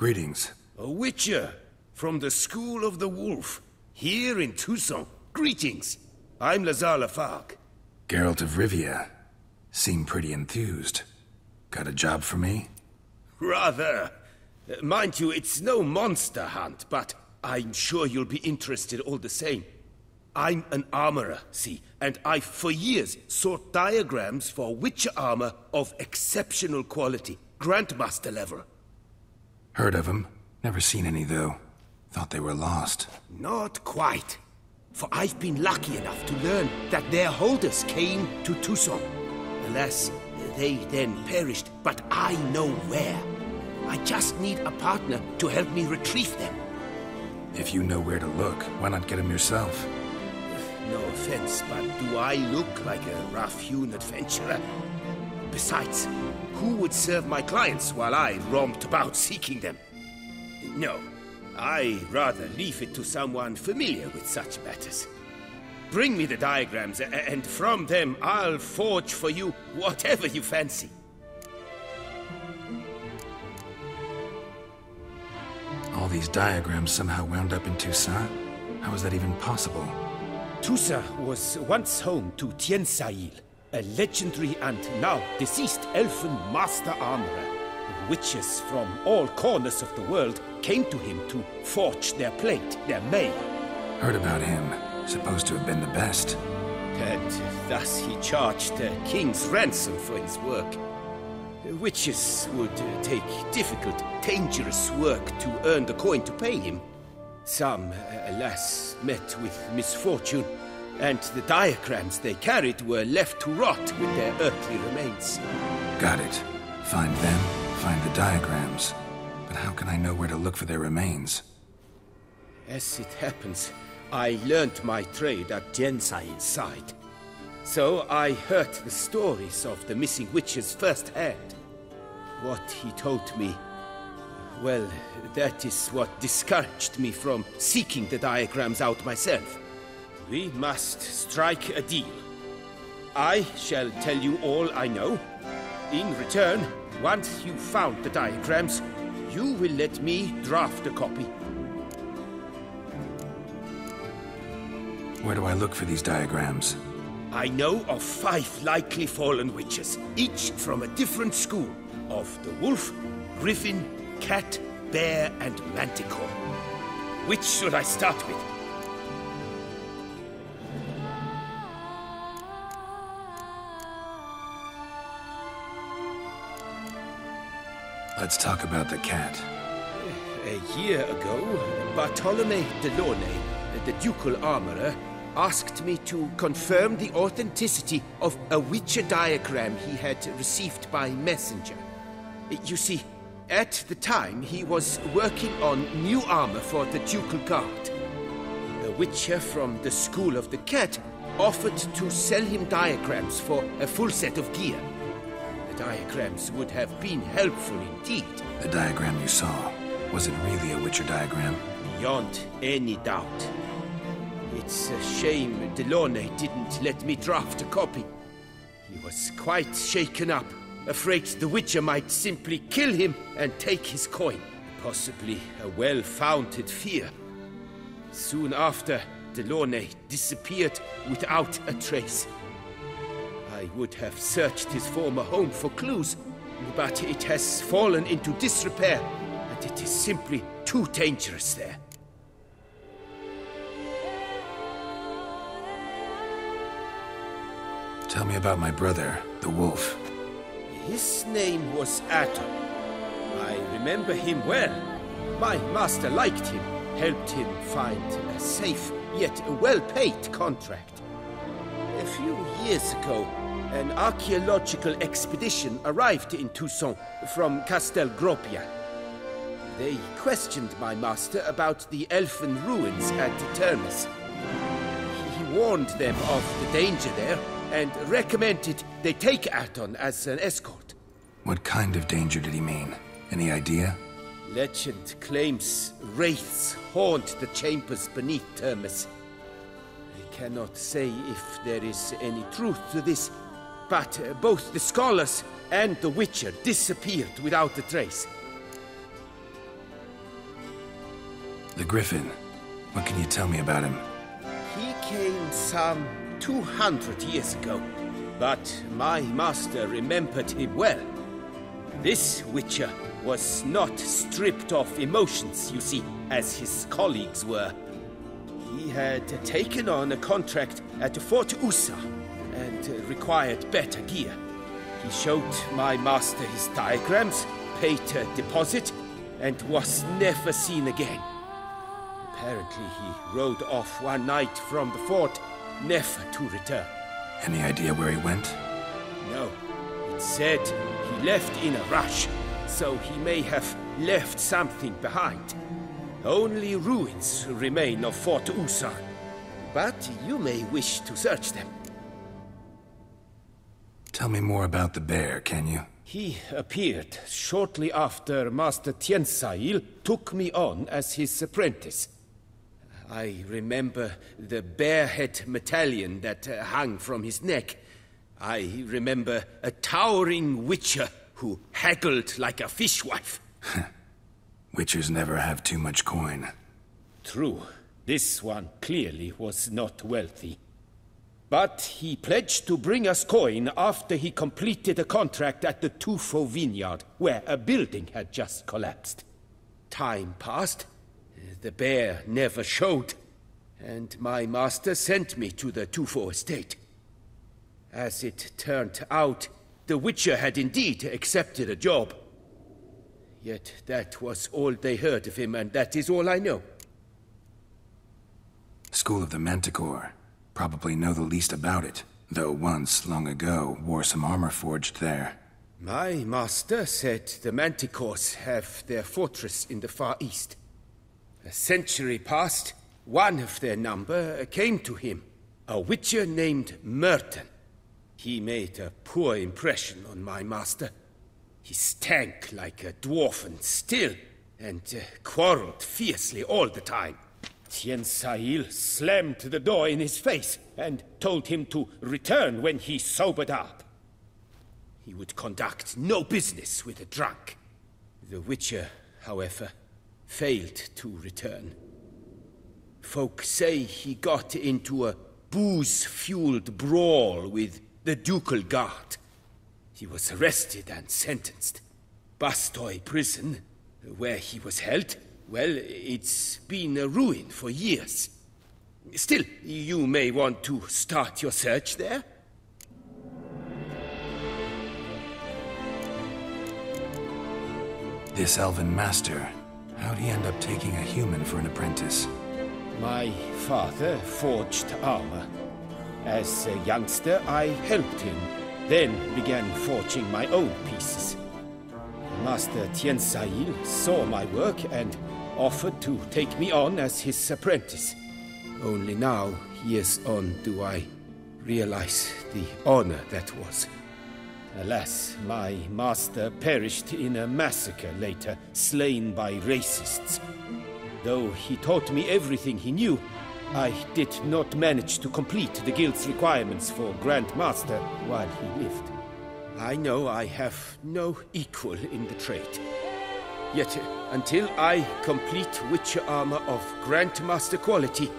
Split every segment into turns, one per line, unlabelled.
Greetings.
A witcher from the School of the Wolf, here in Toussaint. Greetings. I'm Lazare Lafargue.
Geralt of Rivia. Seem pretty enthused. Got a job for me?
Rather. Mind you, it's no monster hunt, but I'm sure you'll be interested all the same. I'm an armorer, see, and I've for years sought diagrams for witcher armor of exceptional quality, Grandmaster level.
Heard of them. Never seen any, though. Thought they were lost.
Not quite. For I've been lucky enough to learn that their holders came to Toussaint. Alas, they then perished, but I know where. I just need a partner to help me retrieve them.
If you know where to look, why not get them yourself?
No offense, but do I look like a rough-hewn adventurer? Besides, who would serve my clients while I romped about seeking them? No, I'd rather leave it to someone familiar with such matters. Bring me the diagrams, and from them I'll forge for you whatever you fancy.
All these diagrams somehow wound up in Toussaint? How is that even possible?
Toussaint was once home to Toussaint, a legendary and now deceased elfin master armorer. Witches from all corners of the world came to him to forge their plate, their mail.
Heard about him. Supposed to have been the best.
And thus he charged a king's ransom for his work. Witches would take difficult, dangerous work to earn the coin to pay him. Some, alas, met with misfortune, and the diagrams they carried were left to rot with their earthly remains.
Got it. Find them, find the diagrams. But how can I know where to look for their remains?
As it happens, I learned my trade at Toussaint's side. So I heard the stories of the missing witches firsthand. What he told me, well, that is what discouraged me from seeking the diagrams out myself. We must strike a deal. I shall tell you all I know. In return, once you've found the diagrams, you will let me draft a copy.
Where do I look for these diagrams?
I know of 5 likely fallen witches, each from a different school of the wolf, griffin, cat, bear, and manticore. Which should I start with?
Let's talk about the cat.
A year ago, Bartolome de Launay, the ducal armorer, asked me to confirm the authenticity of a witcher diagram he had received by messenger. You see, at the time he was working on new armor for the ducal guard. A witcher from the School of the Cat offered to sell him diagrams for a full set of gear. The diagrams would have been helpful indeed.
The diagram you saw, was it really a witcher diagram?
Beyond any doubt. It's a shame Delaunay didn't let me draft a copy. He was quite shaken up, afraid the witcher might simply kill him and take his coin. Possibly a well-founded fear. Soon after, Delaunay disappeared without a trace. I would have searched his former home for clues, but it has fallen into disrepair, and it is simply too dangerous there.
Tell me about my brother, the wolf.
His name was Atom. I remember him well. My master liked him, helped him find a safe, yet well-paid contract. A few years ago, an archaeological expedition arrived in Toussaint from Castel Gropia. They questioned my master about the elfin ruins at Termes. He warned them of the danger there, and recommended they take Aton as an escort.
What kind of danger did he mean? Any idea?
Legend claims wraiths haunt the chambers beneath Termes. I cannot say if there is any truth to this, but both the scholars and the witcher disappeared without a trace.
The Griffin. What can you tell me about him?
He came some 200 years ago, but my master remembered him well. This Witcher was not stripped of emotions, you see, as his colleagues were. He had taken on a contract at Fort Usa and required better gear. He showed my master his diagrams, paid a deposit, and was never seen again. Apparently he rode off one night from the fort, never to return.
Any idea where he went?
No. It said he left in a rush, so he may have left something behind. Only ruins remain of Fort Usa, but you may wish to search them.
Tell me more about the bear, can you?
He appeared shortly after Master Toussaint took me on as his apprentice. I remember the bear-head medallion that hung from his neck. I remember a towering witcher who haggled like a fishwife.
Witchers never have too much coin.
True. This one clearly was not wealthy. But he pledged to bring us coin after he completed a contract at the Toussaint vineyard, where a building had just collapsed. Time passed. The bear never showed, and my master sent me to the Toussaint estate. As it turned out, the Witcher had indeed accepted a job. Yet that was all they heard of him, and that is all I know.
School of the Manticore. Probably know the least about it, though once, long ago, wore some armor forged there.
My master said the Manticores have their fortress in the Far East. A century past, one of their number came to him, a witcher named Merton. He made a poor impression on my master. He stank like a dwarfen still, and quarreled fiercely all the time. Toussaint slammed the door in his face and told him to return when he sobered up. He would conduct no business with a drunk. The Witcher, however, failed to return. Folk say he got into a booze-fueled brawl with the ducal guard. He was arrested and sentenced. Bastoy prison, where he was held, well, it's been a ruin for years. Still, you may want to start your search there.
This elven master, how'd he end up taking a human for an apprentice?
My father forged armor. As a youngster, I helped him, then began forging my own pieces. Master Toussaint saw my work and offered to take me on as his apprentice. Only now, years on, do I realize the honor that was. Alas, my master perished in a massacre later, slain by racists. Though he taught me everything he knew, I did not manage to complete the guild's requirements for Grandmaster while he lived. I know I have no equal in the trade. Yet, until I complete Witcher armor of Grandmaster quality,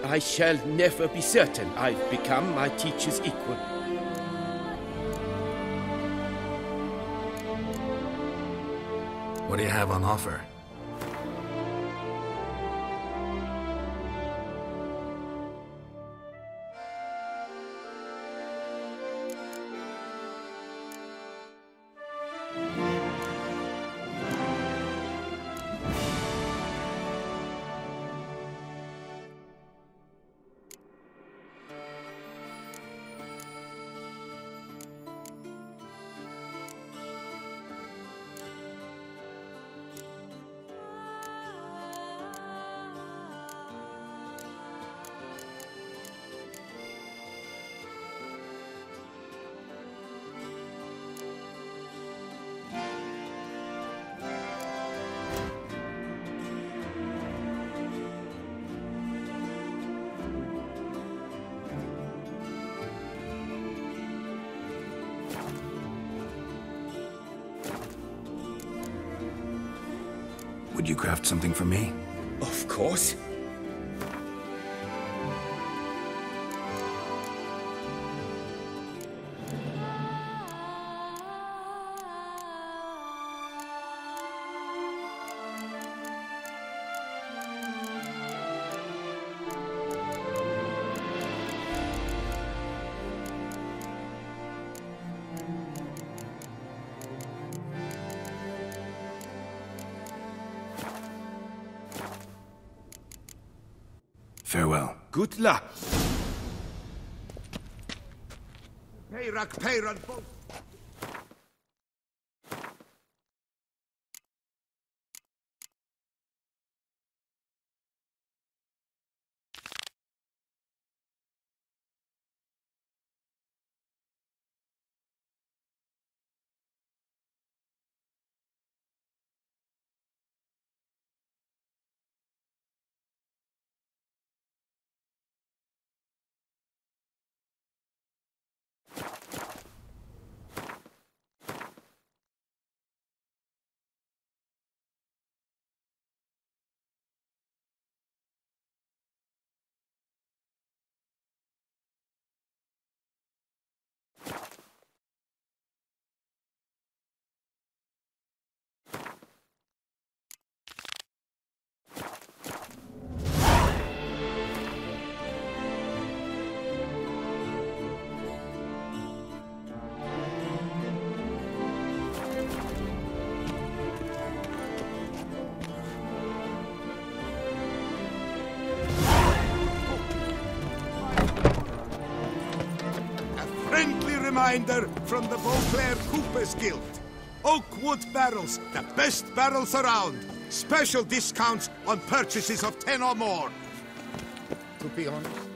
I shall never be certain I've become my teacher's equal.
What do you have on offer? Would you craft something for me?
Oh, course.
Farewell.
Good luck.
Reminder from the Beauclair Coopers Guild. Oakwood barrels, the best barrels around. Special discounts on purchases of 10 or more.
To be honest,